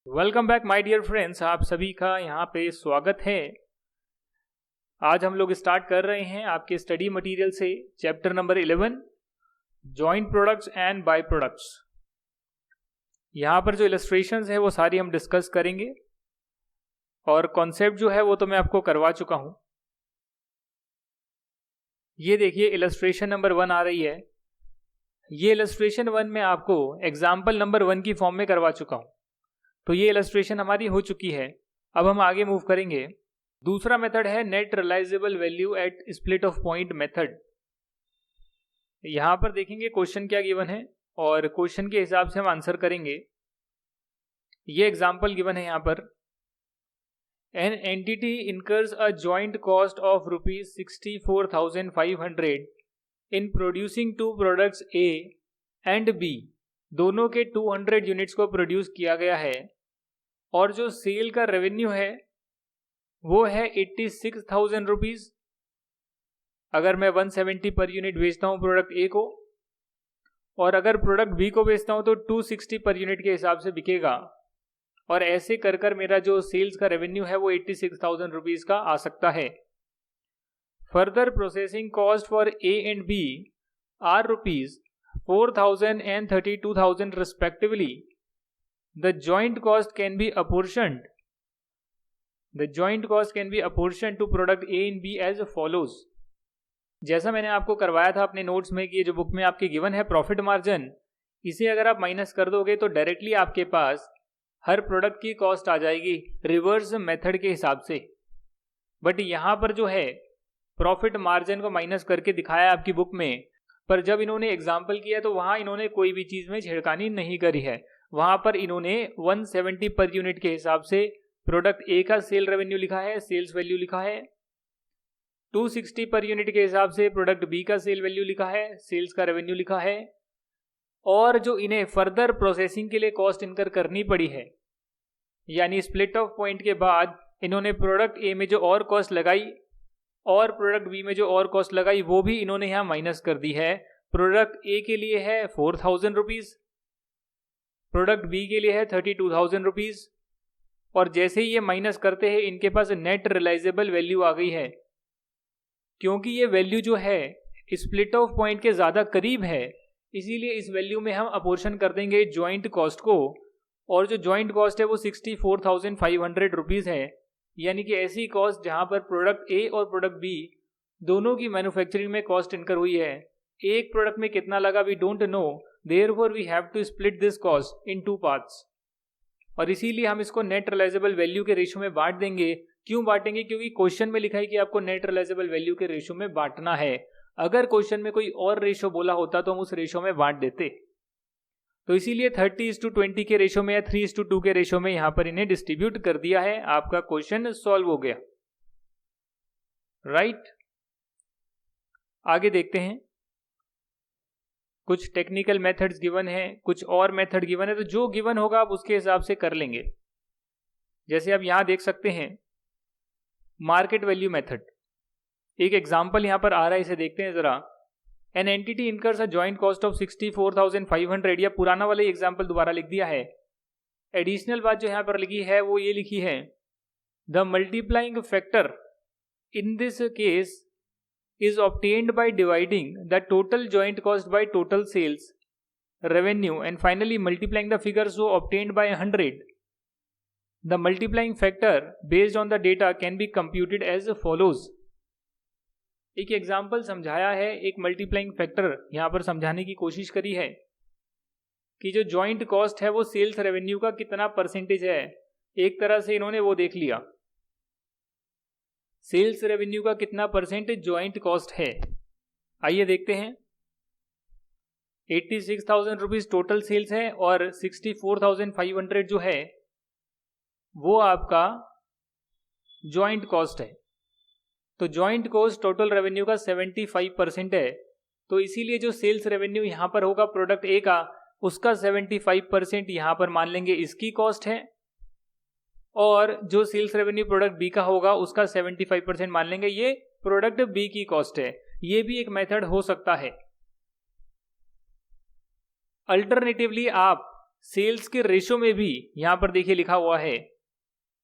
Welcome back my dear friends, आप सभी का यहाँ पे स्वागत है। आज हम लोग स्टार्ट कर रहे हैं आपके स्टडी मटेरियल से chapter number 11 joint products and by products. यहाँ पर जो इलस्ट्रेशंस है वो सारी हम डिस्कस करेंगे और कॉन्सेप्ट जो है वो तो मैं आपको करवा चुका हूँ। ये देखिए इलस्ट्रेशन नंबर 1 आ रही है। ये इलस्ट्रेशन 1 में आपको एग्जाम्पल नंबर 1 की फॉर्म में करवा चुका हूँ, तो ये इलस्ट्रेशन हमारी हो चुकी है। अब हम आगे मूव करेंगे। दूसरा मेथड है net realisable value at split of point method. यहां पर देखेंगे क्वेश्चन क्या गिवन है और क्वेश्चन के हिसाब से हम आंसर करेंगे। ये एग्जांपल गिवन है यहां पर। An entity incurs a joint cost of ₹64,500 in producing two products A and B. दोनों के 200 यूनिट्स को प्रोड्यूस किया गया है और जो सेल का रेवेन्यू है वो है 86,000 रुपीज। अगर मैं 170 पर यूनिट बेचता हूं प्रोडक्ट ए को, और अगर प्रोडक्ट बी को बेचता हूं तो 260 पर यूनिट के हिसाब से बिकेगा, और ऐसे कर कर मेरा जो सेल्स का रेवेन्यू है वो 86,000 रुपीज का आ सकता है। Further processing cost for A and B are ₹4,000 and ₹32,000 respectively. The joint cost can be apportioned. The joint cost can be apportioned to product A and B as follows. जैसा मैंने आपको करवाया था अपने नोट्स में कि ये जो बुक में आपके गिवन है प्रॉफिट मार्जिन, इसे अगर आप माइनस कर दोगे तो डायरेक्टली आपके पास हर प्रोडक्ट की कॉस्ट आ जाएगी रिवर्स मेथड के हिसाब से। बट यहाँ पर जो है प्रॉफिट मार्जिन को माइनस करके दिखाया आपकी बुक में, पर जब इन्होंने एग्जाम्पल किया तो वहां इन्होंने कोई भी चीज में छेड़खानी नहीं करी है। वहां पर इन्होंने 170 पर यूनिट के हिसाब से प्रोडक्ट ए का सेल रेवेन्यू लिखा है, सेल्स वैल्यू लिखा है। 260 पर यूनिट के हिसाब से प्रोडक्ट बी का सेल वैल्यू लिखा है, सेल्स का रेवेन्यू लिखा है। और जो इन्हें फर्दर प्रोसेसिंग के लिए कॉस्ट इनकर करनी पड़ी है, यानी स्प्लिट ऑफ पॉइंट के बाद इन्होंने प्रोडक्ट ए में जो और कॉस्ट लगाई और प्रोडक्ट बी में जो और कॉस्ट लगाई वो भी इन्होंने यहां माइनस कर दी है। प्रोडक्ट ए के लिए है 4,000 रुपीज, प्रोडक्ट बी के लिए है 32,000 रुपीज, और जैसे ही ये माइनस करते हैं इनके पास नेट रियलाइजेबल वैल्यू आ गई है। क्योंकि ये वैल्यू जो है स्प्लिट ऑफ पॉइंट के ज्यादा करीब है, इसीलिए इस वैल्यू में हम अपोर्शन कर देंगे ज्वाइंट कॉस्ट को, और जो ज्वाइंट कॉस्ट है वो 64,500 रुपीज है। यानी कि ऐसी कॉस्ट जहां पर प्रोडक्ट ए और प्रोडक्ट बी दोनों की मैन्युफैक्चरिंग में कॉस्ट इनकर हुई है। एक प्रोडक्ट में कितना लगा we don't know, therefore we have to split this cost in 2 parts, और इसीलिए हम इसको नेट रियलाइजेबल वैल्यू के रेशियो में बांट देंगे। क्यों बांटेंगे? क्योंकि क्वेश्चन में लिखा है कि आपको नेट रियलाइजेबल वैल्यू के रेशियो में बांटना है। अगर क्वेश्चन में कोई और रेशियो बोला होता तो हम उस रेशियो में बांट देते। तो इसीलिए 30:20 के रेशो में या 3:2 के रेशो में यहां पर इन्हें डिस्ट्रीब्यूट कर दिया है। आपका क्वेश्चन सॉल्व हो गया, राइट। आगे देखते हैं। कुछ टेक्निकल मेथड्स गिवन है, कुछ और मेथड गिवन है, तो जो गिवन होगा आप उसके हिसाब से कर लेंगे। जैसे आप यहां देख सकते हैं मार्केट वैल्यू मेथड। एक एग्जाम्पल यहां पर आ रहा है, इसे देखते हैं जरा। N entity incurs a joint cost of 64,500, या पुराना वाला एग्जाम्पल दोबारा लिख दिया है। एडिशनल बात जो यहां पर लिखी है वो ये लिखी है, the multiplying factor in this case is obtained by dividing the total joint cost by total sales revenue and finally multiplying the figure so obtained by 100. The multiplying factor based on the data can be computed as follows. एक example समझाया है, एक multiplying factor यहां पर समझाने की कोशिश करी है कि जो जॉइंट कॉस्ट है वो सेल्स रेवेन्यू का कितना परसेंटेज है। एक तरह से इन्होंने वो देख लिया, सेल्स रेवेन्यू का कितना परसेंटेज ज्वाइंट कॉस्ट है। आइए देखते हैं। 86,000 रुपीज टोटल सेल्स है और 64,500 जो है वो आपका ज्वाइंट कॉस्ट है। तो ज्वाइंट कॉस्ट टोटल रेवेन्यू का 75% है, तो इसीलिए जो सेल्स रेवेन्यू यहां पर होगा प्रोडक्ट ए का, उसका 75% यहां पर मान लेंगे इसकी कॉस्ट है, और जो सेल्स रेवेन्यू प्रोडक्ट बी का होगा उसका 75% मान लेंगे ये प्रोडक्ट बी की कॉस्ट है। ये भी एक मेथड हो सकता है। अल्टरनेटिवली आप सेल्स के रेशो में भी यहाँ पर देखिए लिखा हुआ है,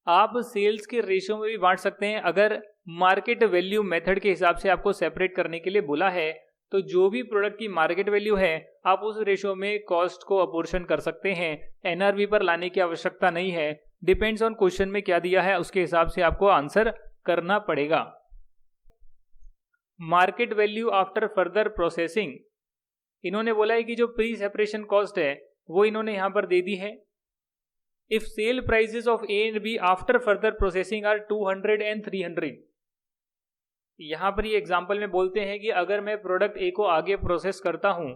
आप सेल्स के रेशो में भी बांट सकते हैं। अगर मार्केट वैल्यू मेथड के हिसाब से आपको सेपरेट करने के लिए बोला है तो जो भी प्रोडक्ट की मार्केट वैल्यू है आप उस रेशो में कॉस्ट को अपोर्शन कर सकते हैं। एनआरवी पर लाने की आवश्यकता नहीं है, डिपेंड्स ऑन क्वेश्चन में क्या दिया है उसके हिसाब से आपको आंसर करना पड़ेगा। Market value after further processing, इन्होंने बोला है कि जो प्री सेपरेशन कॉस्ट है वो इन्होंने यहां पर दे दी है। If sale prices of A and B after further processing are 200 and 300, यहां पर ये एग्जांपल में बोलते हैं कि अगर मैं प्रोडक्ट ए को आगे प्रोसेस करता हूं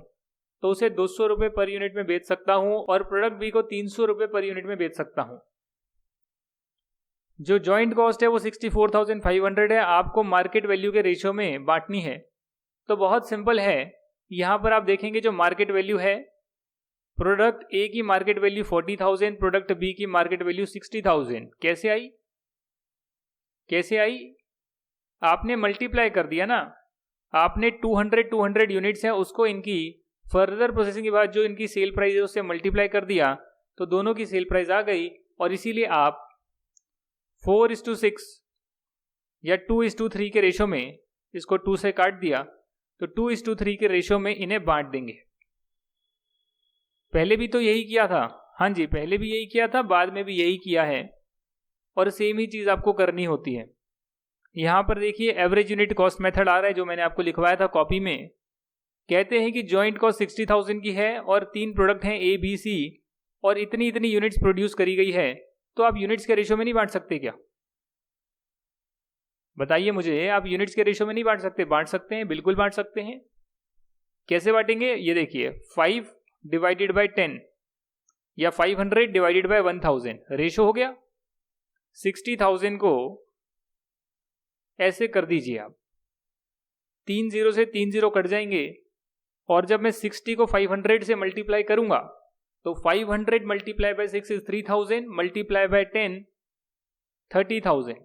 तो उसे 200 रुपए पर यूनिट में बेच सकता हूं और प्रोडक्ट बी को 300 रुपए पर यूनिट में बेच सकता हूं। जो जॉइंट कॉस्ट है वो 64,500 है, आपको मार्केट वैल्यू के रेशियो में बांटनी है। तो बहुत सिंपल है, यहां पर आप देखेंगे जो मार्केट वैल्यू है, प्रोडक्ट ए की मार्केट वैल्यू 40,000, प्रोडक्ट बी की मार्केट वैल्यू 60,000। कैसे आई? आपने मल्टीप्लाई कर दिया ना, आपने 200 यूनिट्स है उसको इनकी फर्दर प्रोसेसिंग के बाद जो इनकी सेल प्राइस है उससे मल्टीप्लाई कर दिया तो दोनों की सेल प्राइस आ गई, और इसीलिए आप 4:6 या 2:3 के रेशो में, इसको 2 से काट दिया तो 2:3 के रेशो में इन्हें बांट देंगे। पहले भी तो यही किया था, हाँ जी पहले भी यही किया था, बाद में भी यही किया है, और सेम ही चीज आपको करनी होती है। यहां पर देखिए एवरेज यूनिट कॉस्ट मेथड आ रहा है जो मैंने आपको लिखवाया था कॉपी में। कहते हैं कि जॉइंट कॉस्ट 60,000 की है और 3 प्रोडक्ट हैं ए बी सी और इतनी इतनी यूनिट्स प्रोड्यूस करी गई है, तो आप यूनिट्स के रेशो में नहीं बांट सकते क्या? बताइए मुझे, आप यूनिट्स के रेशो में नहीं बांट सकते? बांट सकते हैं, बिल्कुल बांट सकते हैं। कैसे बांटेंगे? ये देखिए 5 डिवाइडेड बाय 10 या 500 डिवाइडेड बाय 1000 रेशो हो गया। 60,000 को ऐसे कर दीजिए आप, 3 0 से 3 0 कट जाएंगे, और जब मैं 60 को 500 से मल्टीप्लाई करूंगा तो 500 multiply by 6 is 3000, multiply by 10 30,000।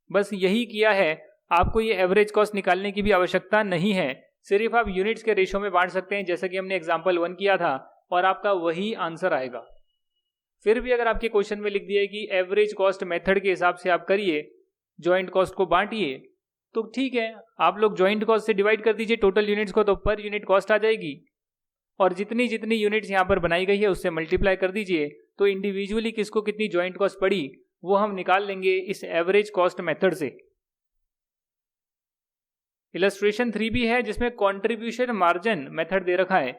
बस यही किया है, आपको ये एवरेज कॉस्ट निकालने की भी आवश्यकता नहीं है, सिर्फ आप यूनिट्स के रेशो में बांट सकते हैं जैसा कि हमने एग्जांपल 1 किया था, और आपका वही आंसर आएगा। फिर भी अगर आपके क्वेश्चन में लिख दिया है कि एवरेज कॉस्ट मेथड के हिसाब से आप करिए, जॉइंट कॉस्ट को बांटिए, तो ठीक है, आप लोग जॉइंट कॉस्ट से डिवाइड कर दीजिए टोटल यूनिट्स को, तो पर यूनिट कॉस्ट आ जाएगी, और जितनी जितनी यूनिट्स यहाँ पर बनाई गई है उससे मल्टीप्लाई कर दीजिए, तो इंडिविजुअली किसको कितनी जॉइंट कॉस्ट पड़ी वो हम निकाल लेंगे इस एवरेज कॉस्ट मेथड से। इलस्ट्रेशन 3 भी है जिसमें कंट्रीब्यूशन मार्जिन मेथड दे रखा है,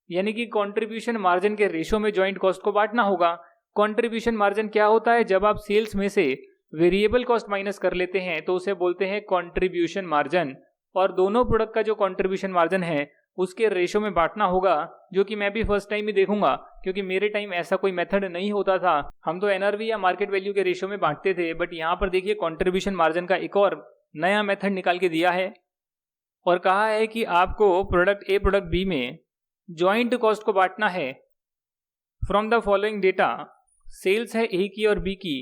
यानी कि कंट्रीब्यूशन मार्जिन के रेशो में जॉइंट कॉस्ट को बांटना होगा। कंट्रीब्यूशन मार्जिन क्या होता है? जब आप सेल्स में से वेरिएबल कॉस्ट माइनस कर लेते हैं तो उसे बोलते हैं कंट्रीब्यूशन मार्जिन, और दोनों प्रोडक्ट का जो कंट्रीब्यूशन मार्जिन है उसके रेशो में बांटना होगा, जो कि मैं भी फर्स्ट टाइम ही देखूंगा क्योंकि मेरे टाइम ऐसा कोई मेथड नहीं होता था, हम तो एनआरवी या मार्केट वैल्यू के रेशो में बांटते थे। बट यहाँ पर देखिए कंट्रीब्यूशन मार्जिन का एक और नया मेथड निकाल के दिया है, और कहा है कि आपको प्रोडक्ट ए प्रोडक्ट बी में जॉइंट कॉस्ट को बांटना है from the following data. Sales है ए की और बी की,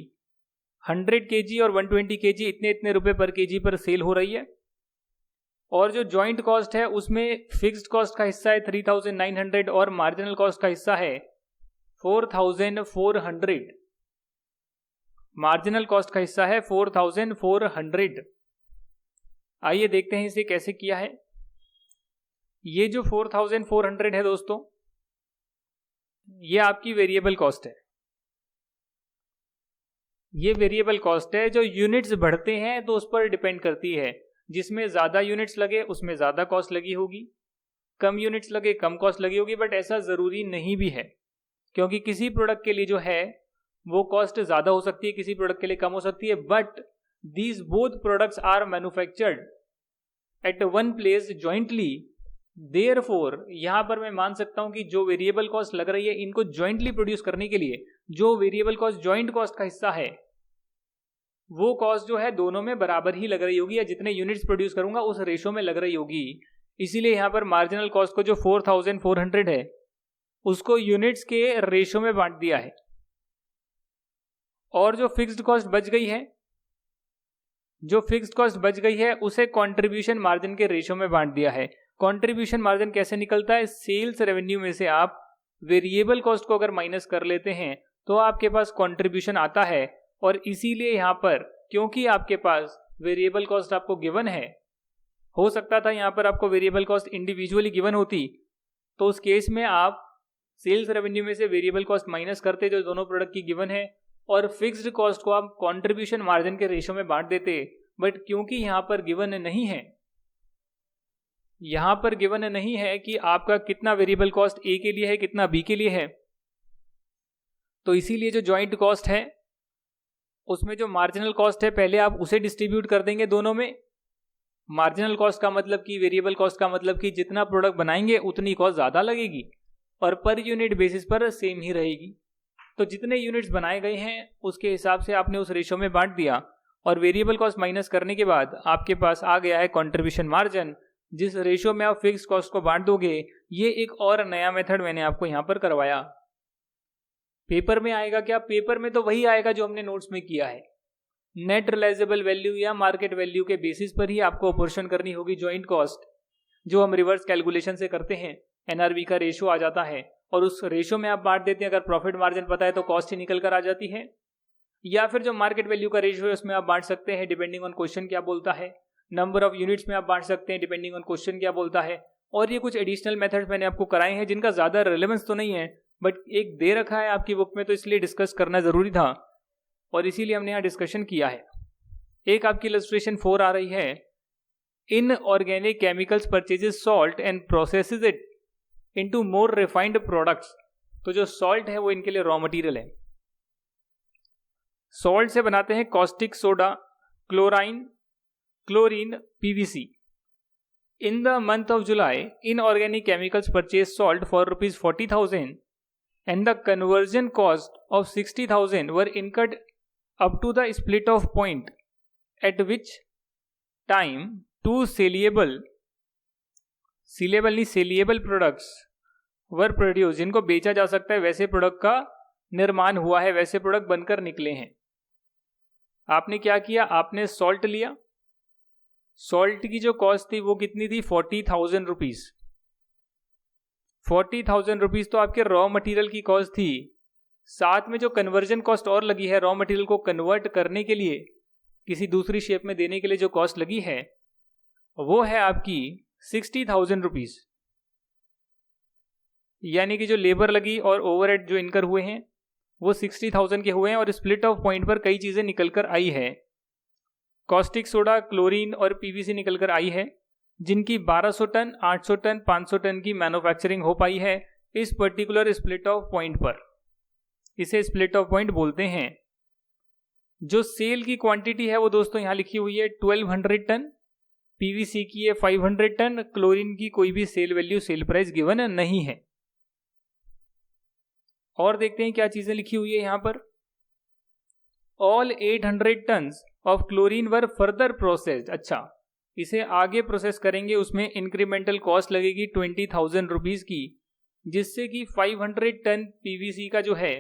100 kg और 120 kg इतने इतने रुपए पर केजी पर सेल हो रही है, और जो जॉइंट कॉस्ट है उसमें फिक्स्ड कॉस्ट का हिस्सा है 3,900 और मार्जिनल कॉस्ट का हिस्सा है 4,400। मार्जिनल कॉस्ट का हिस्सा है 4,400। आइए देखते हैं इसे कैसे किया है। ये जो 4,400 है दोस्तों, ये आपकी वेरिएबल कॉस्ट है। ये वेरिएबल कॉस्ट है, जो यूनिट्स बढ़ते हैं तो उस पर डिपेंड करती है। जिसमें ज्यादा यूनिट्स लगे उसमें ज्यादा कॉस्ट लगी होगी, कम यूनिट्स लगे कम कॉस्ट लगी होगी, बट ऐसा जरूरी नहीं भी है, क्योंकि किसी प्रोडक्ट के लिए जो है वो कॉस्ट ज्यादा हो सकती है, किसी प्रोडक्ट के लिए कम हो सकती है। But these both products are manufactured at one place jointly, therefore यहां पर मैं मान सकता हूं कि जो वेरिएबल कॉस्ट लग रही है इनको जॉइंटली प्रोड्यूस करने के लिए, जो वेरिएबल कॉस्ट जॉइंट कॉस्ट का हिस्सा है वो कॉस्ट जो है दोनों में बराबर ही लग रही होगी, या जितने यूनिट्स प्रोड्यूस करूंगा उस रेशो में लग रही होगी। इसीलिए यहां पर मार्जिनल कॉस्ट को जो 4,400 है उसको यूनिट्स के रेशो में बांट दिया है, और जो फिक्स्ड कॉस्ट बच गई है, जो फिक्स्ड कॉस्ट बच गई है उसे कंट्रीब्यूशन मार्जिन के रेशो में बांट दिया है। कंट्रीब्यूशन मार्जिन कैसे निकलता है? सेल्स रेवेन्यू में से आप वेरिएबल कॉस्ट को अगर माइनस कर लेते हैं तो आपके पास कंट्रीब्यूशन आता है। और इसीलिए यहाँ पर क्योंकि आपके पास वेरिएबल कॉस्ट आपको गिवन है, हो सकता था यहाँ पर आपको वेरिएबल कॉस्ट इंडिविजुअली गिवन होती, तो उस केस में आप सेल्स रेवेन्यू में से वेरिएबल कॉस्ट माइनस करते जो दोनों प्रोडक्ट की गिवन है, और फिक्स्ड कॉस्ट को आप कंट्रीब्यूशन मार्जिन के रेशियो में बांट देते। बट क्योंकि यहाँ पर गिवन नहीं है, यहाँ पर गिवन नहीं है कि आपका कितना वेरिएबल कॉस्ट ए के लिए है, कितना बी के लिए है, तो इसीलिए जो ज्वाइंट कॉस्ट है उसमें जो मार्जिनल कॉस्ट है पहले आप उसे डिस्ट्रीब्यूट कर देंगे दोनों में। मार्जिनल कॉस्ट का मतलब कि वेरिएबल कॉस्ट का मतलब कि जितना प्रोडक्ट बनाएंगे उतनी कॉस्ट ज़्यादा लगेगी और पर यूनिट बेसिस पर सेम ही रहेगी। तो जितने यूनिट्स बनाए गए हैं उसके हिसाब से आपने उस रेशो में बांट दिया, और वेरिएबल कॉस्ट माइनस करने के बाद आपके पास आ गया है कंट्रीब्यूशन मार्जिन, जिस रेशो में आप फिक्स कॉस्ट को बांट दोगे। ये एक और नया मेथड मैंने आपको यहाँ पर करवाया। पेपर में आएगा क्या? पेपर में तो वही आएगा जो हमने नोट्स में किया है। नेट रियलाइजेबल वैल्यू या मार्केट वैल्यू के बेसिस पर ही आपको अपोर्शन करनी होगी ज्वाइंट कॉस्ट, जो हम रिवर्स कैलकुलेशन से करते हैं। एनआरवी का रेशो आ जाता है और उस रेशो में आप बांट देते हैं। अगर प्रॉफिट मार्जिन पता है तो कॉस्ट ही निकल कर आ जाती है, या फिर जो मार्केट वैल्यू का रेशो है उसमें आप बांट सकते हैं डिपेंडिंग ऑन क्वेश्चन क्या बोलता है। नंबर ऑफ यूनिट्स में आप बांट सकते हैं डिपेंडिंग ऑन क्वेश्चन क्या बोलता है। और ये कुछ एडिशनल मेथड्स मैंने आपको कराए हैं जिनका ज़्यादा रिलेवेंस तो नहीं है, बट एक दे रखा है आपकी बुक में तो इसलिए डिस्कस करना ज़रूरी था और इसीलिए हमने यहाँ डिस्कशन किया है। एक आपकी इलस्ट्रेशन 4 आ रही है। Inorganic chemicals purchases salt and processes it into more refined products. तो जो सॉल्ट है वो इनके लिए रॉ मटेरियल है। सॉल्ट से बनाते हैं caustic soda, chlorine, PVC. In the month of July, inorganic chemicals purchased salt for rupees 40,000 and the conversion cost of 60,000 were incurred up to the split off point, at which time two saleable products were produced। जिनको बेचा जा सकता है वैसे product का निर्माण हुआ है, वैसे प्रोडक्ट बनकर निकले हैं। आपने क्या किया? आपने सॉल्ट लिया। सॉल्ट की जो कॉस्ट थी वो कितनी थी? 40,000 रुपीज। 40,000 रुपीज तो आपके रॉ मटेरियल की कॉस्ट थी। साथ में जो कन्वर्जन कॉस्ट और लगी है, रॉ मटेरियल को कन्वर्ट करने के लिए, किसी दूसरी शेप में देने के लिए जो कॉस्ट लगी है वो है आपकी 60,000 रुपीज। यानी कि जो लेबर लगी और ओवरहेड जो इनकर हुए हैं वो 60,000 के हुए हैं। और स्प्लिट ऑफ पॉइंट पर कई चीजें निकल कर आई है। कॉस्टिक सोडा, क्लोरीन और पीवीसी निकल कर आई है, जिनकी 1200 टन, 800 टन, 500 टन की मैन्युफैक्चरिंग हो पाई है इस पर्टिकुलर स्प्लिट ऑफ पॉइंट पर। इसे स्प्लिट ऑफ पॉइंट बोलते हैं। जो सेल की क्वांटिटी है वो दोस्तों यहां लिखी हुई है 1200 टन, पीवीसी की है 500 टन, क्लोरीन की कोई भी sale value, sale price given नहीं है। और देखते हैं क्या चीजें लिखी हुई है यहां पर। All 800 tons of chlorine were further processed. अच्छा, इसे आगे प्रोसेस करेंगे, उसमें इंक्रीमेंटल कॉस्ट लगेगी 20,000 रुपीज की, जिससे कि 500 टन पीवीसी का जो है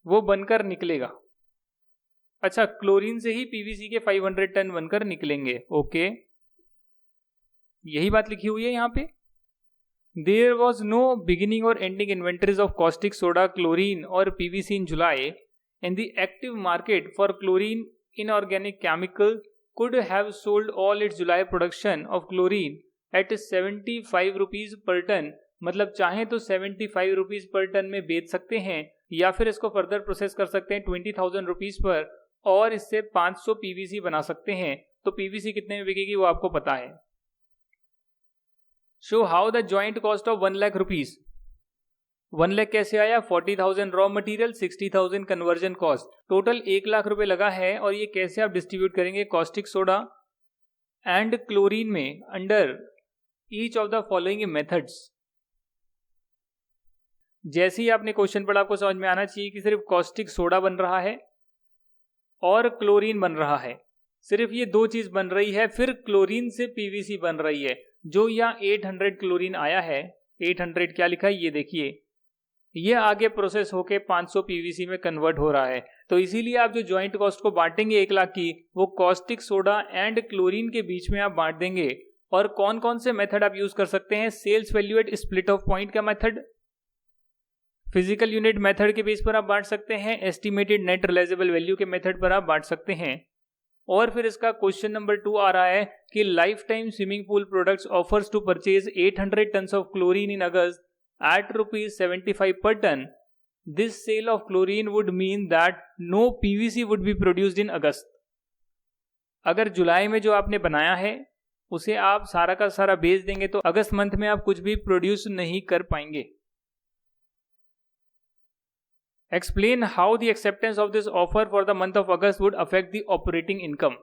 वो बनकर निकलेगा। अच्छा, क्लोरीन से ही पीवीसी के 500 टन बनकर निकलेंगे। ओके, यही बात लिखी हुई है यहाँ पे। देयर वॉज नो बिगिनिंग और ending inventories of caustic soda, chlorine और PVC in July, and the active market for chlorine inorganic chemical could have sold all its July production of chlorine at 75 rupees per ton। मतलब चाहे तो 75 rupees per ton में बेच सकते हैं, या फिर इसको फर्दर प्रोसेस कर सकते हैं 20,000 रुपीज पर, और इससे 500 पीवीसी बना सकते हैं। तो पीवीसी कितने में बिकेगी वो आपको पता है। Show how the joint cost of 1 lakh rupees. 1 lakh कैसे आया? 40,000 raw material, 60,000 conversion cost, total 1 lakh रुपए लगा है। और ये कैसे आप डिस्ट्रीब्यूट करेंगे? कॉस्टिक सोडा एंड क्लोरीन में under each of the following methods. जैसे ही आपने क्वेश्चन पढ़ा आपको समझ में आना चाहिए कि सिर्फ कॉस्टिक सोडा बन रहा है और क्लोरीन बन रहा है, सिर्फ ये दो चीज बन रही है। फिर क्लोरीन से पीवीसी बन रही है। जो यहाँ 800 क्लोरीन आया है, 800 क्या लिखा है ये देखिए, ये आगे प्रोसेस होके 500 पीवीसी में कन्वर्ट हो रहा है। तो इसीलिए आप जो ज्वाइंट कॉस्ट को बांटेंगे 1 लाख की, वो कॉस्टिक सोडा एंड क्लोरीन के बीच में आप बांट देंगे। और कौन कौन से मेथड आप यूज कर सकते हैं? Sales value at split of point का मेथड, फिजिकल यूनिट मेथड के बेस पर आप बांट सकते हैं, एस्टिमेटेड नेट रियलाइजेबल वैल्यू के मेथड पर आप बांट सकते हैं। और फिर इसका क्वेश्चन नंबर 2 आ रहा है कि lifetime swimming pool products offers to purchase 800 tons of chlorine in August at ₹75 per ton. This sale of chlorine would mean that no PVC would be produced in August. अगर जुलाई में जो आपने बनाया है उसे आप सारा का सारा बेच देंगे तो अगस्त मंथ में आप कुछ भी प्रोड्यूस नहीं कर पाएंगे। Explain how the acceptance of this offer for the month of August would affect the operating income.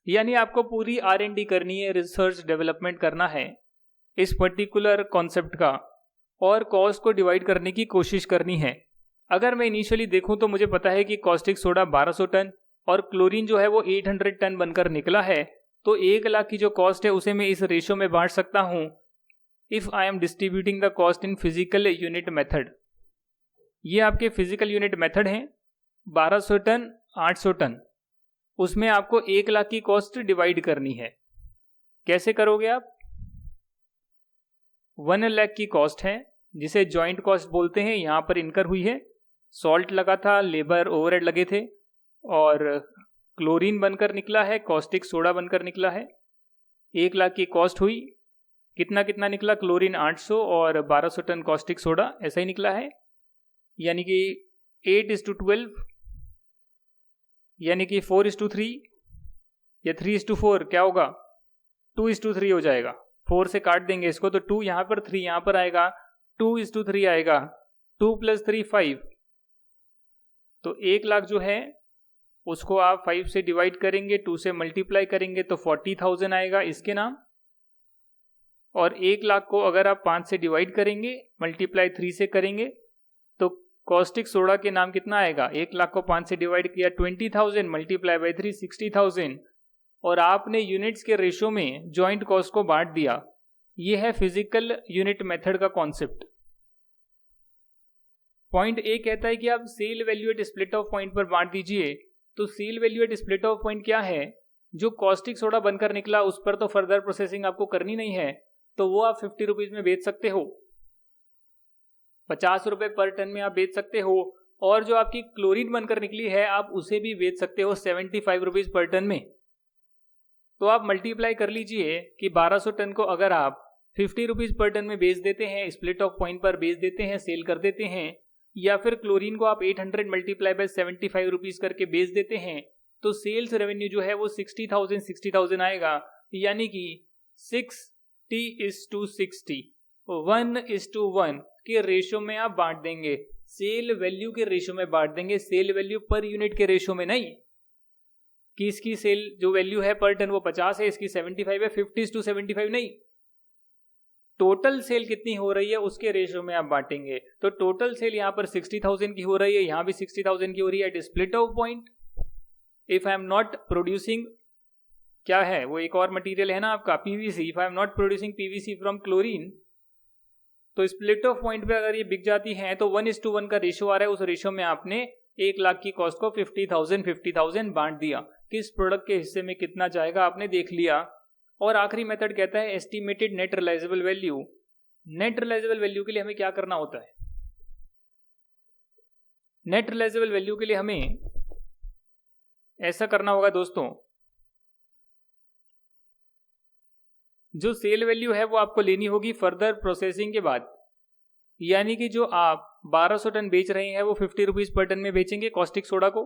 यानी आपको पूरी R&D करनी है, रिसर्च डेवलपमेंट करना है इस पर्टिकुलर कॉन्सेप्ट का और कॉस्ट को डिवाइड करने की कोशिश करनी है। अगर मैं इनिशियली देखूं तो मुझे पता है कि कॉस्टिक सोडा 1200 टन और क्लोरीन जो है वो 800 टन बनकर निकला है, तो 1 लाख की जो कॉस्ट है उसे मैं इस रेशो में बांट सकता हूं if I am distributing the cost in physical unit method. ये आपके फिजिकल यूनिट मेथड हैं, 1200 टन 800 टन, उसमें आपको 1 लाख की कॉस्ट डिवाइड करनी है। कैसे करोगे आप? 1 लाख की कॉस्ट है जिसे जॉइंट कॉस्ट बोलते हैं, यहां पर इनकर हुई है, सॉल्ट लगा था, लेबर ओवरहेड लगे थे और क्लोरीन बनकर निकला है, कॉस्टिक सोडा बनकर निकला है। 1 लाख की कॉस्ट हुई, कितना कितना निकला? क्लोरीन 800 और 1200 टन कॉस्टिक सोडा, ऐसा ही निकला है। यानी कि 8:12 यानी कि 4:3 या 3:4 क्या होगा? 2:3 हो जाएगा। 4 से काट देंगे इसको तो 2 यहाँ पर, 3 यहाँ पर आएगा, 2:3 आएगा। 2 + 3 5। तो 1 लाख जो है उसको आप 5 से डिवाइड करेंगे, 2 से मल्टीप्लाई करेंगे तो 40,000 आएगा इसके नाम। और 1 लाख को अगर आप 5 से डिवाइड करेंगे, मल्टीप्लाई 3 से करेंगे तो कॉस्टिक सोडा के नाम कितना आएगा? 1 लाख को 5 से डिवाइड किया 20,000, मल्टीप्लाई बाई 3 60,000। और आपने यूनिट्स के रेशो में जॉइंट कॉस्ट को बांट दिया। ये है फिजिकल यूनिट मेथड का कॉन्सेप्ट। पॉइंट ए कहता है कि आप sale value at split of point पर बांट दीजिए। तो सेल वैल्यू एट स्प्लिट ऑफ पॉइंट क्या है? जो कॉस्टिक सोडा बनकर निकला उस पर तो फर्दर प्रोसेसिंग आपको करनी नहीं है, तो वो आप 50 रुपीज में बेच सकते हो, 50 रुपए पर टन में आप बेच सकते हो। और जो आपकी क्लोरीन बनकर निकली है आप उसे भी बेच सकते हो 75 रुपीज पर टन में। तो आप मल्टीप्लाई कर लीजिए कि 1200 टन को अगर आप 50 रुपीज पर टन में बेच देते हैं, स्प्लिट ऑफ पॉइंट पर बेच देते हैं, सेल कर देते हैं, या फिर क्लोरीन को आप 800 मल्टीप्लाई बाय 75 रुपीज करके बेच देते हैं, तो सेल्स रेवेन्यू जो है वो 60,000 आएगा। यानी कि 60:60, 1:1 के रेशो में आप बांट देंगे, सेल वैल्यू के रेशो में बांट देंगे, सेल वैल्यू पर यूनिट के रेशो में नहीं कि इसकी सेल जो वैल्यू है पर टन वो 50 है, इसकी 75 है, 50:75 नहीं, टोटल सेल कितनी हो रही है उसके रेशो में आप बांटेंगे। तो टोटल सेल यहाँ पर 60,000 की हो रही है, यहाँ भी 60,000 की हो रही है at split of point. If I am not producing, क्या है वो, एक और मटेरियल है ना आपका PVC, if I am not producing PVC from chlorine, तो स्प्लिट ऑफ पॉइंट पे अगर ये बिक जाती हैं तो 1:1 का रेशो आ रहा है, उस रेशो में आपने 1 लाख की कॉस्ट को 50,000 बांट दिया। किस प्रोडक्ट के हिस्से में कितना जाएगा आपने देख लिया। और आखिरी मेथड कहता है estimated net realisable value. Net realisable value के लिए हमें क्या करना होता है? नेट रियलाइजेबल वैल्यू के लिए हमें ऐसा करना होगा दोस्तों, जो सेल वैल्यू है वो आपको लेनी होगी फर्दर प्रोसेसिंग के बाद। यानी कि जो आप 1200 टन बेच रहे हैं वो 50 रुपीज पर टन में बेचेंगे कॉस्टिक सोडा को।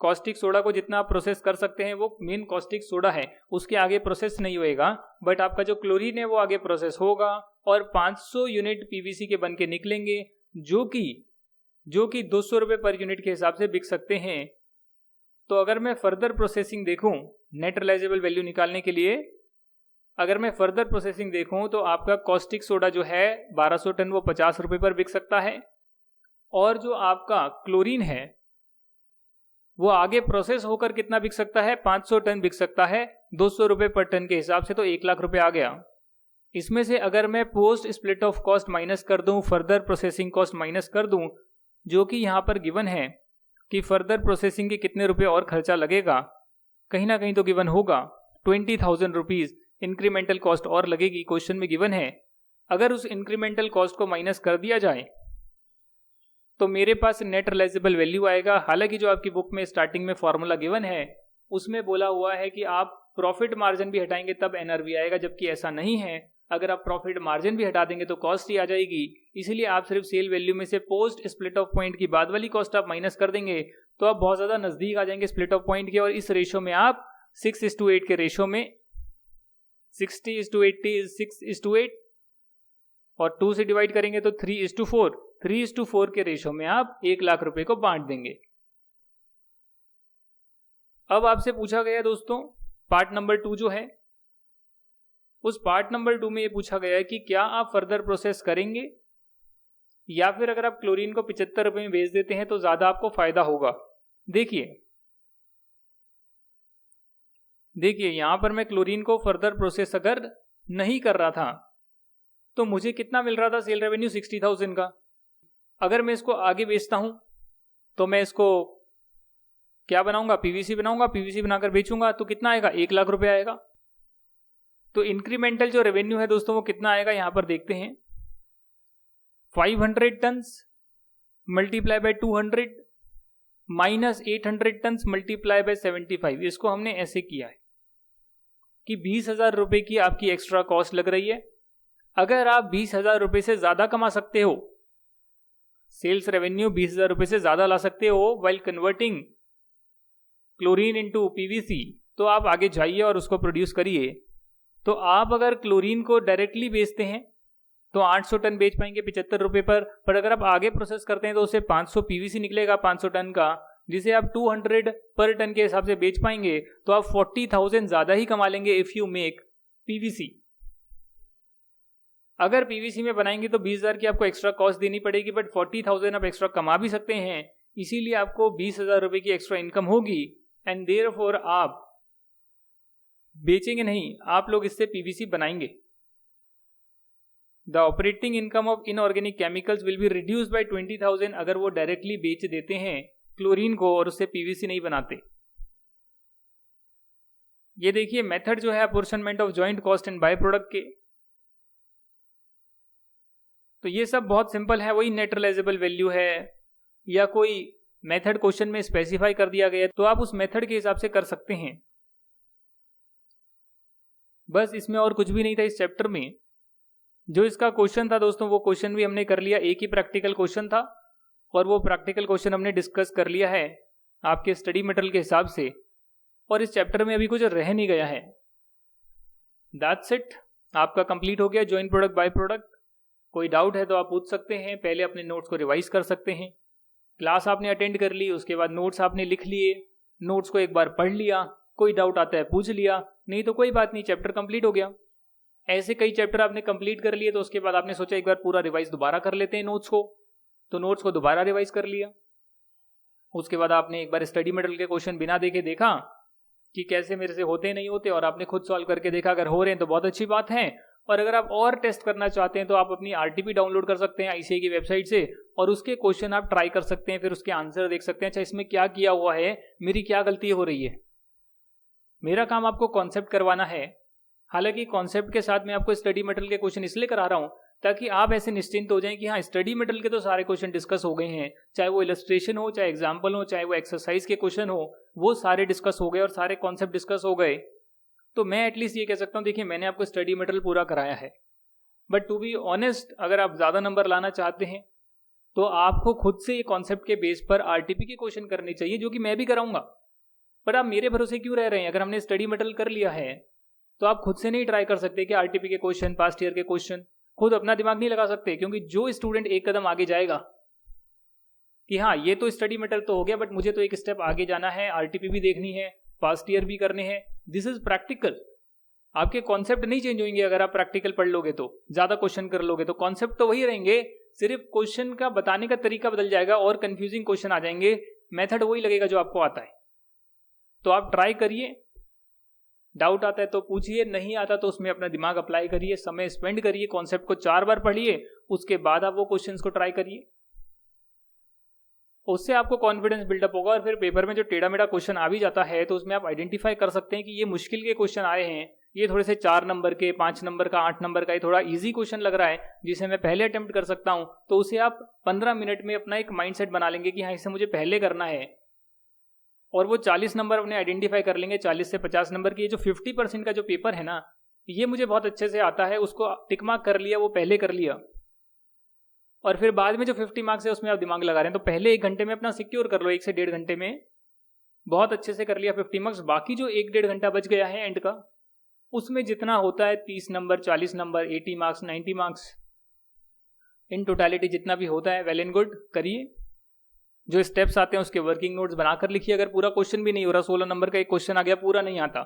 कॉस्टिक सोडा को जितना आप प्रोसेस कर सकते हैं वो मेन कॉस्टिक सोडा है, उसके आगे प्रोसेस नहीं होएगा, बट आपका जो क्लोरीन है वो आगे प्रोसेस होगा और 500 यूनिट पीवीसी के बन के निकलेंगे जो कि 200 रुपये पर यूनिट के हिसाब से बिक सकते हैं। तो अगर मैं फर्दर प्रोसेसिंग देखूं नेट रियलाइजेबल वैल्यू निकालने के लिए, अगर मैं फर्दर प्रोसेसिंग देखूं तो आपका कॉस्टिक सोडा जो है 1200 टन वो 50 रुपये पर बिक सकता है, और जो आपका क्लोरीन है वो आगे प्रोसेस होकर कितना बिक सकता है? 500 टन बिक सकता है 200 रुपये पर टन के हिसाब से, तो 1 लाख रुपए आ गया। इसमें से अगर मैं post split of cost minus कर दूं, फर्दर प्रोसेसिंग कॉस्ट माइनस कर दूं, जो कि यहां पर गिवन है कि फर्दर प्रोसेसिंग के कितने रुपए और खर्चा लगेगा, कहीं ना कहीं तो गिवन होगा 20,000 रुपीज इंक्रीमेंटल कॉस्ट और लगेगी, क्वेश्चन में गिवन है। अगर उस इंक्रीमेंटल कॉस्ट को माइनस कर दिया जाए तो मेरे पास नेट रियलाइजेबल वैल्यू आएगा। हालांकि जो आपकी बुक में स्टार्टिंग में फॉर्मूला गिवन है उसमें बोला हुआ है कि आप प्रॉफिट मार्जिन भी हटाएंगे तब एनआरवी आएगा, जबकि ऐसा नहीं है। अगर आप प्रॉफिट मार्जिन भी हटा देंगे तो कॉस्ट ही आ जाएगी। इसीलिए आप सिर्फ सेल वैल्यू में से पोस्ट स्प्लिट ऑफ पॉइंट की बाद वाली कॉस्ट आप माइनस कर देंगे तो आप बहुत ज़्यादा नज़दीक आ जाएंगे स्प्लिट ऑफ पॉइंट के। और इस रेशो में आप 6:8 के रेशो में 60:80 6:8 और 2 से डिवाइड करेंगे तो 3:4 3:4 के रेशो में आप 1 लाख रुपए को बांट देंगे। अब आपसे पूछा गया दोस्तों पार्ट नंबर 2 जो है, उस पार्ट नंबर 2 में ये पूछा गया है कि क्या आप फर्दर प्रोसेस करेंगे या फिर अगर आप क्लोरीन को 75 रुपए में बेच देते हैं तो ज्यादा आपको फायदा होगा। देखिए यहां पर मैं क्लोरीन को फर्दर प्रोसेस अगर नहीं कर रहा था तो मुझे कितना मिल रहा था सेल रेवेन्यू 60,000 का। अगर मैं इसको आगे बेचता हूं तो मैं इसको क्या बनाऊंगा, पीवीसी बनाऊंगा। पीवीसी बनाकर बेचूंगा तो कितना आएगा, 1 लाख रुपए आएगा। तो इंक्रीमेंटल जो रेवेन्यू है दोस्तों वो कितना आएगा यहां पर देखते हैं। 500 tons multiply by 200 minus 800 tons multiply by 75। इसको हमने ऐसे किया है कि 20,000 रुपए की आपकी एक्स्ट्रा कॉस्ट लग रही है। अगर आप 20,000 रुपए से ज्यादा कमा सकते हो, सेल्स रेवेन्यू 20,000 रुपए से ज्यादा ला सकते हो while converting chlorine into PVC, तो आप आगे जाइए और उसको प्रोड्यूस करिए। तो आप अगर क्लोरीन को डायरेक्टली बेचते हैं तो 800 टन बेच पाएंगे 75 रुपए पर अगर आप आगे प्रोसेस करते हैं तो उससे 500 पीवीसी निकलेगा 500 टन का, जिसे आप 200 पर टन के हिसाब से बेच पाएंगे। तो आप 40,000 ज्यादा ही कमा लेंगे इफ यू मेक पीवीसी। अगर पीवीसी में बनाएंगे तो 20,000 की आपको एक्स्ट्रा कॉस्ट देनी पड़ेगी, बट 40,000 आप एक्स्ट्रा कमा भी सकते हैं। इसीलिए आपको 20,000 रुपए की एक्स्ट्रा इनकम होगी एंड देयरफॉर आप बेचेंगे नहीं, आप लोग इससे पीवीसी बनाएंगे। The operating income of inorganic chemicals will be reduced by 20,000 अगर वो डायरेक्टली बेच देते हैं क्लोरीन को और उससे पीवीसी नहीं बनाते। ये देखिए मेथड जो है apportionment of joint cost and by product के। तो ये सब बहुत सिंपल है, वही नेट रियलाइजेबल वैल्यू है या कोई मेथड क्वेश्चन में स्पेसिफाई कर दिया गया तो आप उस मेथड के हिसाब से कर सकते हैं। बस इसमें और कुछ भी नहीं था इस चैप्टर में। जो इसका क्वेश्चन था दोस्तों वो क्वेश्चन भी हमने कर लिया, एक ही प्रैक्टिकल क्वेश्चन था और वो प्रैक्टिकल क्वेश्चन हमने डिस्कस कर लिया है आपके स्टडी मटेरियल के हिसाब से, और इस चैप्टर में अभी कुछ रह नहीं गया है। दैट्स इट, आपका कंप्लीट हो गया जॉइंट प्रोडक्ट बाय प्रोडक्ट। कोई डाउट है तो आप पूछ सकते हैं, पहले अपने नोट्स को रिवाइज कर सकते हैं। क्लास आपने अटेंड कर ली, उसके बाद नोट्स आपने लिख लिए, नोट्स को एक बार पढ़ लिया, कोई डाउट आता है पूछ लिया, नहीं तो कोई बात नहीं, चैप्टर कंप्लीट हो गया। ऐसे कई चैप्टर आपने कंप्लीट कर लिए तो उसके बाद आपने सोचा एक बार पूरा रिवाइज दोबारा कर लेते हैं नोट्स को, तो नोट्स को दोबारा रिवाइज कर लिया। उसके बाद आपने एक बार स्टडी मटेरियल के क्वेश्चन बिना देखे देखा कि कैसे मेरे से होते नहीं होते, और आपने खुद सॉल्व करके देखा, अगर हो रहे हैं तो बहुत अच्छी बात है। और अगर आप और टेस्ट करना चाहते हैं तो आप अपनी आरटीपी डाउनलोड कर सकते हैं आईसीआई की वेबसाइट से, और उसके क्वेश्चन आप ट्राई कर सकते हैं, फिर उसके आंसर देख सकते हैं। अच्छा इसमें क्या किया हुआ है, मेरी क्या गलती हो रही है। मेरा काम आपको कॉन्सेप्ट करवाना है। हालांकि कॉन्सेप्ट के साथ मैं आपको स्टडी मटेरियल के क्वेश्चन इसलिए करा रहा हूं ताकि आप ऐसे निश्चिंत हो जाएं कि हाँ स्टडी मटेरियल के तो सारे क्वेश्चन डिस्कस हो गए हैं, चाहे वो इलस्ट्रेशन हो, चाहे एग्जाम्पल हो, चाहे वो एक्सरसाइज के क्वेश्चन हो, वो सारे डिस्कस हो गए और सारे कॉन्सेप्ट डिस्कस हो गए। तो मैं एटलीस्ट ये कह सकता हूँ देखिए मैंने आपको स्टडी मटेरियल पूरा कराया है, बट टू बी ऑनेस्ट अगर आप ज़्यादा नंबर लाना चाहते हैं तो आपको खुद से ये कॉन्सेप्ट के बेस पर आरटीपी के क्वेश्चन करने चाहिए, जो कि मैं भी कराऊंगा। पर आप मेरे भरोसे क्यों रह रहे हैं? अगर हमने स्टडी मटेरियल कर लिया है तो आप खुद से नहीं ट्राई कर सकते कि आरटीपी के क्वेश्चन, पास्ट ईयर के क्वेश्चन, खुद अपना दिमाग नहीं लगा सकते। क्योंकि जो स्टूडेंट एक कदम आगे जाएगा कि हाँ ये तो स्टडी मटेरियल तो हो गया बट मुझे तो एक स्टेप आगे जाना है, आरटीपी भी देखनी है, पास्ट ईयर भी करने हैं, दिस इज प्रैक्टिकल। आपके कॉन्सेप्ट नहीं चेंज होंगे अगर आप प्रैक्टिकल पढ़ लोगे तो, ज्यादा क्वेश्चन कर लोगे तो कॉन्सेप्ट तो वही रहेंगे, सिर्फ क्वेश्चन का बताने का तरीका बदल जाएगा और कंफ्यूजिंग क्वेश्चन आ जाएंगे, मेथड वही लगेगा जो आपको आता है। तो आप ट्राई करिए, डाउट आता है तो पूछिए, नहीं आता तो उसमें अपना दिमाग अप्लाई करिए, समय स्पेंड करिए, कॉन्सेप्ट को 4 बार पढ़िए, उसके बाद आप वो क्वेश्चंस को ट्राई करिए। उससे आपको कॉन्फिडेंस बिल्डअप होगा और फिर पेपर में जो टेढ़ा मेढ़ा क्वेश्चन आ भी जाता है तो उसमें आप आइडेंटिफाई कर सकते हैं कि ये मुश्किल के क्वेश्चन आए हैं, ये थोड़े से 4 नंबर के, 5 नंबर का, 8 नंबर का, ये थोड़ा इजी क्वेश्चन लग रहा है जिसे मैं पहले अटेम्प्ट कर सकता हूँ, तो उसे आप 15 मिनट में अपना एक माइंडसेट बना लेंगे कि हाँ इसे मुझे पहले करना है, और वो 40 नंबर अपने आइडेंटिफाई कर लेंगे। 40 से 50 नंबर की ये जो 50% का जो पेपर है ना, ये मुझे बहुत अच्छे से आता है, उसको टिक मार्क कर लिया, वो पहले कर लिया, और फिर बाद में जो 50 मार्क्स है उसमें आप दिमाग लगा रहे हैं, तो पहले 1 घंटे में अपना सिक्योर कर लो, 1 से 1.5 घंटे में बहुत अच्छे से कर लिया 50 मार्क्स। बाकी जो 1-1.5 घंटा बच गया है एंड का, उसमें जितना होता है 30 number, 40 number, 80 marks, 90 marks, in totality जितना भी होता है वेल एंड गुड करिए। जो स्टेप्स आते हैं उसके वर्किंग नोट्स बनाकर लिखिए। अगर पूरा क्वेश्चन भी नहीं हो रहा, 16 नंबर का एक क्वेश्चन आ गया, पूरा नहीं आता,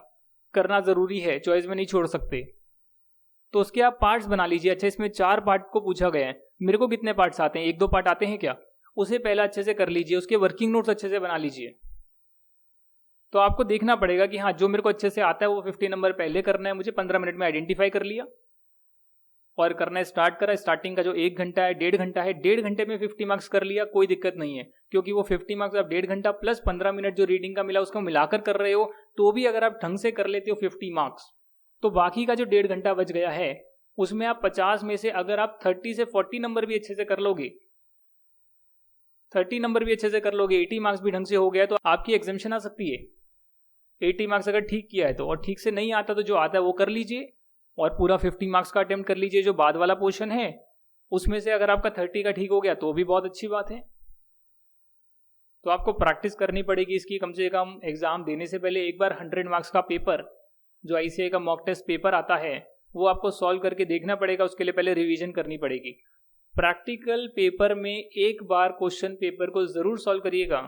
करना जरूरी है, चॉइस में नहीं छोड़ सकते, तो उसके आप पार्ट्स बना लीजिए। अच्छा, इसमें 4 पार्ट को पूछा गया है, मेरे को कितने पार्ट्स आते हैं, 1-2 पार्ट आते हैं क्या, उसे पहला अच्छे से कर लीजिए, उसके वर्किंग नोट्स अच्छे से बना लीजिए। तो आपको देखना पड़ेगा कि हाँ जो मेरे को अच्छे से आता है वो 50 नंबर पहले करना है मुझे, 15 मिनट में आइडेंटिफाई कर लिया और करना स्टार्ट करा। स्टार्टिंग का जो 1 घंटा है, 1.5 घंटा है, 1.5 घंटे में 50 मार्क्स कर लिया, कोई दिक्कत नहीं है, क्योंकि वो 50 मार्क्स आप 1.5 घंटा प्लस 15 मिनट जो रीडिंग का मिला उसको मिलाकर कर रहे हो, तो भी अगर आप ढंग से कर लेते हो 50 मार्क्स, तो बाकी का जो 1.5 घंटा बच गया है उसमें आप 50 में से अगर आप 30 से 40 नंबर भी अच्छे से कर लोगे, 30 नंबर भी अच्छे से कर लोगे, 80 मार्क्स भी ढंग से हो गया, तो आपकी एग्जाम्शन आ सकती है। 80 मार्क्स अगर ठीक किया है तो, और ठीक से नहीं आता तो जो आता है वो कर लीजिए, और पूरा 50 मार्क्स का अटेम्प्ट कर लीजिए। जो बाद वाला पोर्शन है उसमें से अगर आपका 30 का ठीक हो गया तो भी बहुत अच्छी बात है। तो आपको प्रैक्टिस करनी पड़ेगी इसकी, कम से कम एग्जाम देने से पहले एक बार 100 मार्क्स का पेपर, जो ICAI का मॉक टेस्ट पेपर आता है, वो आपको सॉल्व करके देखना पड़ेगा। उसके लिए पहले रिवीजन करनी पड़ेगी। प्रैक्टिकल पेपर में एक बार क्वेश्चन पेपर को जरूर सॉल्व करिएगा,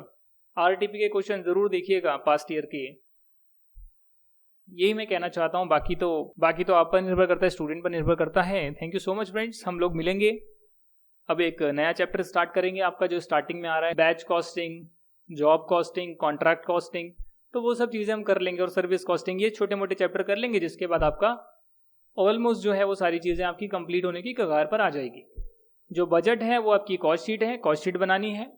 RTP के क्वेश्चन जरूर देखिएगा पास्ट ईयर के, यही मैं कहना चाहता हूँ। बाकी तो आप पर निर्भर करता है, स्टूडेंट पर निर्भर करता है। Thank you so much friends, हम लोग मिलेंगे, अब एक नया चैप्टर स्टार्ट करेंगे आपका जो स्टार्टिंग में आ रहा है, batch costing, job costing, contract costing, तो वो सब चीज़ें हम कर लेंगे, और सर्विस कॉस्टिंग, ये छोटे मोटे चैप्टर कर लेंगे, जिसके बाद आपका ऑलमोस्ट जो है वो सारी चीज़ें आपकी कंप्लीट होने की कगार पर आ जाएगी। जो बजट है वो आपकी कॉस्ट शीट है, कॉस्ट शीट बनानी है।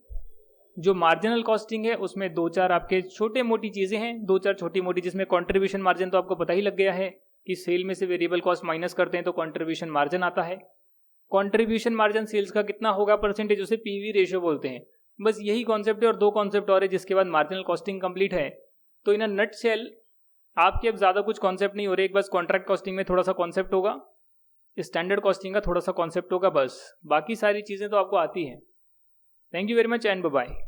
जो मार्जिनल कॉस्टिंग है उसमें 2-4 आपके छोटे मोटी चीज़ें हैं, 2-4 छोटी मोटी, जिसमें कंट्रीब्यूशन मार्जिन तो आपको पता ही लग गया है कि सेल में से वेरिएबल कॉस्ट माइनस करते हैं तो कंट्रीब्यूशन मार्जिन आता है। कंट्रीब्यूशन मार्जिन सेल्स का कितना होगा परसेंटेज, उसे PV रेशियो बोलते हैं। बस यही कॉन्सेप्ट है, और 2 कॉन्सेप्ट और है, जिसके बाद मार्जिनल कॉस्टिंग कंप्लीट है। तो इन अ नट सेल आपके अब ज़्यादा कुछ कॉन्सेप्ट नहीं हो रहे, एक बस कॉन्ट्रैक्ट कॉस्टिंग में थोड़ा सा कॉन्सेप्ट होगा, स्टैंडर्ड कॉस्टिंग का थोड़ा सा कॉन्सेप्ट होगा, बस बाकी सारी चीज़ें तो आपको आती हैं। Thank you very much and bye bye.